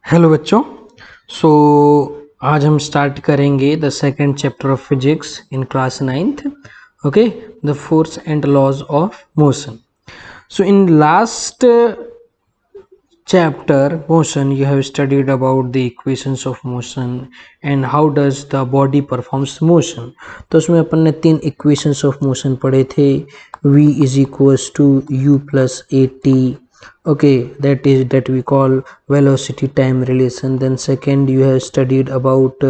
Hello बच्चों। सो आज हम स्टार्ट करेंगे the second chapter of physics in class 9th। Okay, the force and laws of motion. So in last chapter motion you have studied about the equations of motion and how does the body performs motion। तो उसमें अपन ने 3 equations of motion पढ़े थे। v is equals to u plus at, okay, that we call velocity time relation। Then second you have studied about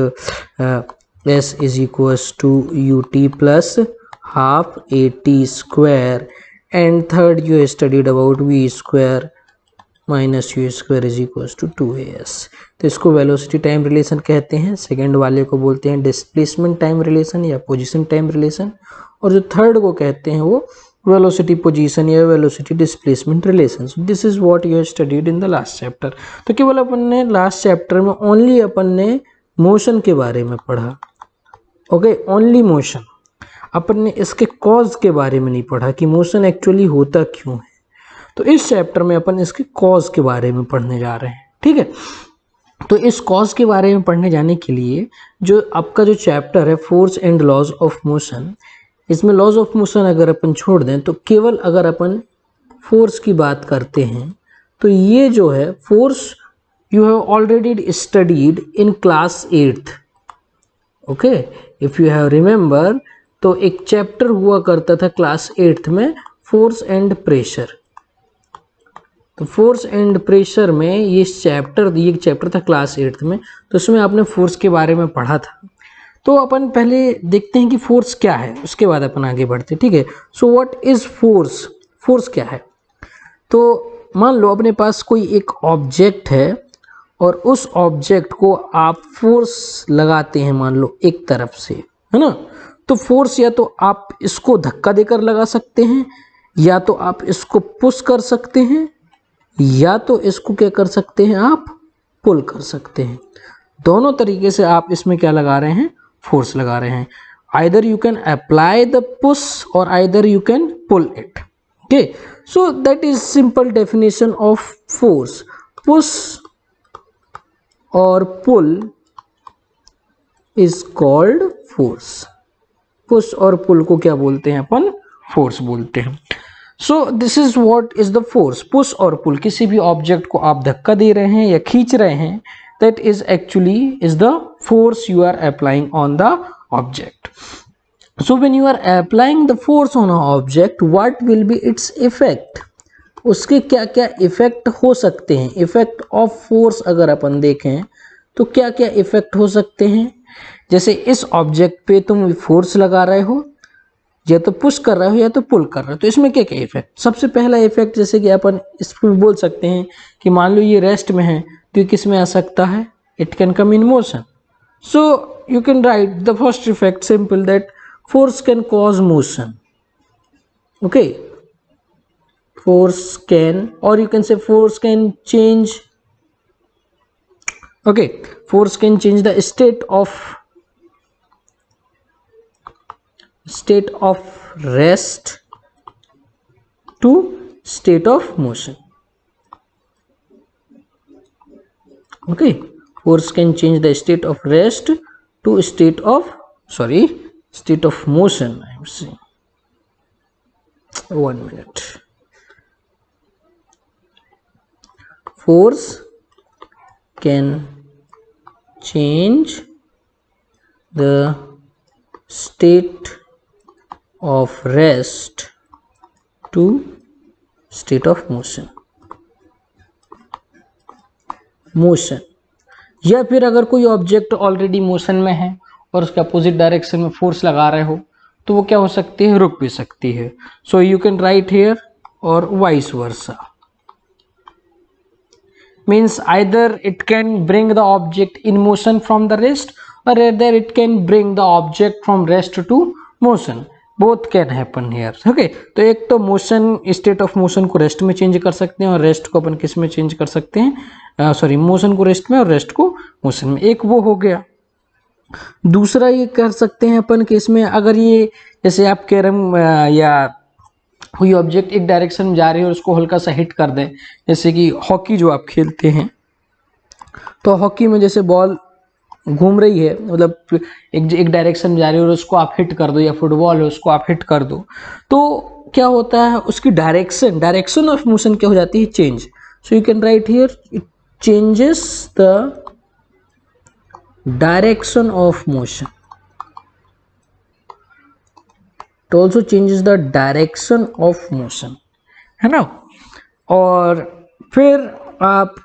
s is equals to ut plus half at square, and third you have studied about v square minus u square is equals to 2as। तो इसको velocity time relation कहते हैं। Second वाले को बोलते हैं displacement time relation या position time relation, और जो थर्ड को कहते हैं वो वेलोसिटी पोजीशन या velocity displacement relation. This is what you have studied in the last chapter. तो केवल अपन ने लास्ट चैप्टर में ओनली अपन ने मोशन के बारे में पढ़ा। Okay, only motion. अपन ने इसके कॉज के बारे में नहीं पढ़ा कि मोशन एक्चुअली होता क्यों है। तो इस चैप्टर में अपन इसके कॉज के बारे में पढ़ने जा रहे हैं। ठीक है, तो इस कॉज के बारे में पढ़ने जाने के लिए जो आपका जो चैप्टर है force and laws of motion, इसमें लॉज ऑफ मोशन अगर अपन छोड़ दें तो केवल अगर अपन फोर्स की बात करते हैं तो ये जो है force you have already studied in class 8th। Okay, if you have remember, तो एक चैप्टर हुआ करता था क्लास 8th में, फोर्स एंड प्रेशर। तो फोर्स एंड प्रेशर में ये चैप्टर था क्लास 8th में, तो उसमें आपने फोर्स के बारे में पढ़ा था। तो अपन पहले देखते हैं कि फोर्स क्या है, उसके बाद अपन आगे बढ़ते हैं। ठीक है, सो व्हाट इज फोर्स? फोर्स क्या है? तो मान लो अपने पास कोई एक ऑब्जेक्ट है और उस ऑब्जेक्ट को आप फोर्स लगाते हैं, मान लो एक तरफ से, है ना। तो फोर्स या तो आप इसको धक्का देकर लगा सकते हैं, या तो आप इसको पुश कर सकते हैं, या तो इसको क्या कर सकते हैं, आप पुल कर सकते हैं। दोनों तरीके से आप इसमें क्या लगा रहे हैं, फोर्स लगा रहे हैं। Either you can apply the push और either you can pull it. Okay, so that is simple definition of force. Push और pull is called force. Push और पुल को क्या बोलते हैं अपन, फोर्स बोलते हैं। So this is what is the force. Push और पुल, किसी भी ऑब्जेक्ट को आप धक्का दे रहे हैं या खींच रहे हैं, that is actually is the force you are applying on the object. So when you are applying the force on a object, what will be its effect? उसके क्या क्या इफेक्ट हो सकते हैं? इफेक्ट ऑफ फोर्स अगर अपन देखें तो क्या क्या इफेक्ट हो सकते हैं? जैसे इस ऑब्जेक्ट पे तुम फोर्स लगा रहे हो, या तो पुश कर रहे हो या तो पुल कर रहे हो, तो इसमें क्या क्या इफेक्ट? सबसे पहला इफेक्ट जैसे कि अपन इसमें बोल सकते हैं कि मान लो ये रेस्ट में है, तो ये किस में आ सकता है, it can come in motion. So you can write the first effect simple, that force can cause motion. Okay, force can, और you can say force can change, okay, force can change the state of rest to state of motion. Okay, force can change the state of rest to state of motion. I am saying, 1 minute. Force can change the state of rest to state of motion। या फिर अगर कोई object already motion में है और उसके opposite direction में force लगा रहे हो, तो वो क्या हो सकती है, रुक भी सकती है। So you can write here, और vice versa, means either it can bring the object in motion from the rest, or rather it can bring the object from rest to motion. Both can happen here. Okay, तो एक तो motion, state of motion को rest में change कर सकते हैं, और rest को अपन किस में चेंज कर सकते हैं, मोशन को रेस्ट में और रेस्ट को मोशन में। एक वो हो गया। दूसरा ये कर सकते हैं अपन कि इसमें अगर ये जैसे आप कैरम या कोई ऑब्जेक्ट एक डायरेक्शन में जा रही है और उसको हल्का सा हिट कर दें, जैसे कि हॉकी जो आप खेलते हैं, तो हॉकी में जैसे बॉल घूम रही है, मतलब एक डायरेक्शन में जा रही है और उसको आप हिट कर दो, या फुटबॉल है उसको आप हिट कर दो, तो क्या होता है उसकी डायरेक्शन ऑफ मोशन क्या हो जाती है, change. So you can write here it changes the direction of motion. It also changes the direction of motion, है ना. और फिर आप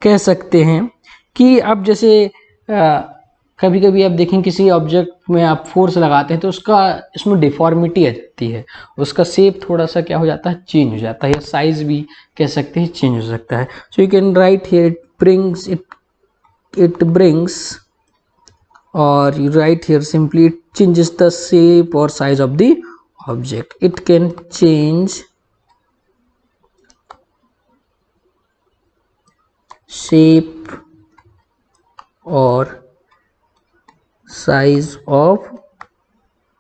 कह सकते हैं कि अब जैसे कभी कभी आप देखें किसी ऑब्जेक्ट में आप फोर्स लगाते हैं तो उसका इसमें डिफॉर्मिटी आ जाती है, उसका शेप थोड़ा सा क्या हो जाता है, चेंज हो जाता है, या साइज भी कह सकते हैं चेंज हो सकता है. So you can write here it brings, और you write here simply it changes the shape or size of the object. It can change shape or size of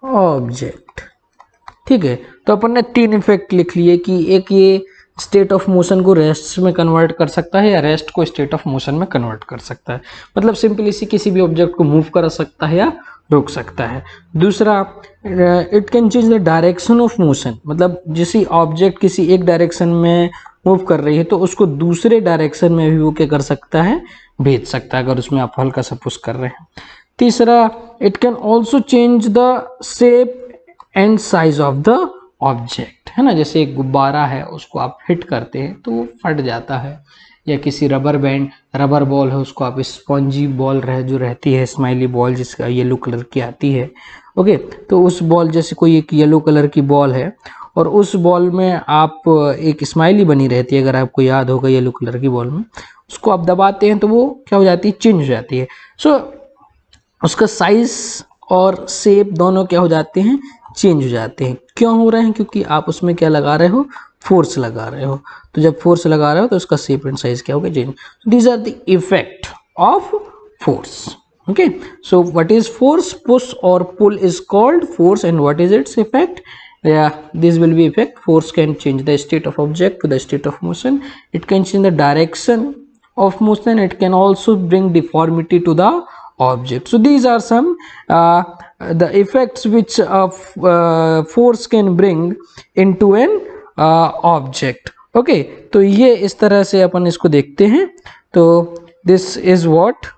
object. ठीक है, तो अपन ने 3 इफेक्ट लिख लिए कि एक ये स्टेट ऑफ मोशन को रेस्ट में कन्वर्ट कर सकता है, या रेस्ट को स्टेट ऑफ मोशन में कन्वर्ट कर सकता है, मतलब सिंपली इसी किसी भी ऑब्जेक्ट को मूव कर सकता है या रोक सकता है. दूसरा, it can change the direction of motion, मतलब जिस ऑब्जेक्ट किसी एक डायरेक्शन में मूव कर रही है तो उसको दूसरे डायरेक्शन में भी वो क्या कर सकता है, भेज सकता है, अगर उसमें आप हल्का सा पुश कर रहे हैं. तीसरा, it can also change the shape and size of the object, है ना. जैसे एक गुब्बारा है उसको आप हिट करते हैं तो वो फट जाता है, या किसी रबर बॉल है उसको आप स्पॉन्जी बॉल जो रहती है, स्माइली बॉल जिसका येलो कलर की आती है, ओके. तो उस बॉल जैसे कोई एक येलो कलर की बॉल है और उस बॉल में आप एक स्माइली बनी रहती है, अगर आपको याद होगा येलो कलर की बॉल में, उसको आप दबाते हैं तो वो क्या हो जाती है, चेंज हो जाती है. सो उसका साइज और शेप दोनों क्या हो जाते हैं, चेंज हो जाते हैं. क्यों हो रहे हैं, क्योंकि आप उसमें क्या लगा रहे हो, फोर्स लगा रहे हो. तो जब फोर्स लगा रहे हो तो उसका शेप एंड साइज क्या होगा, change. These are the effect of force. Okay, so what is force, push और pull is called force, and what is its effect, this will be effect. Force can change the state of object to the state of motion. It can change the direction of motion. It can also bring deformity to the object. So these are some the effects which force can bring into an object. Okay, तो ये इस तरह से अपन इसको देखते हैं. तो this is what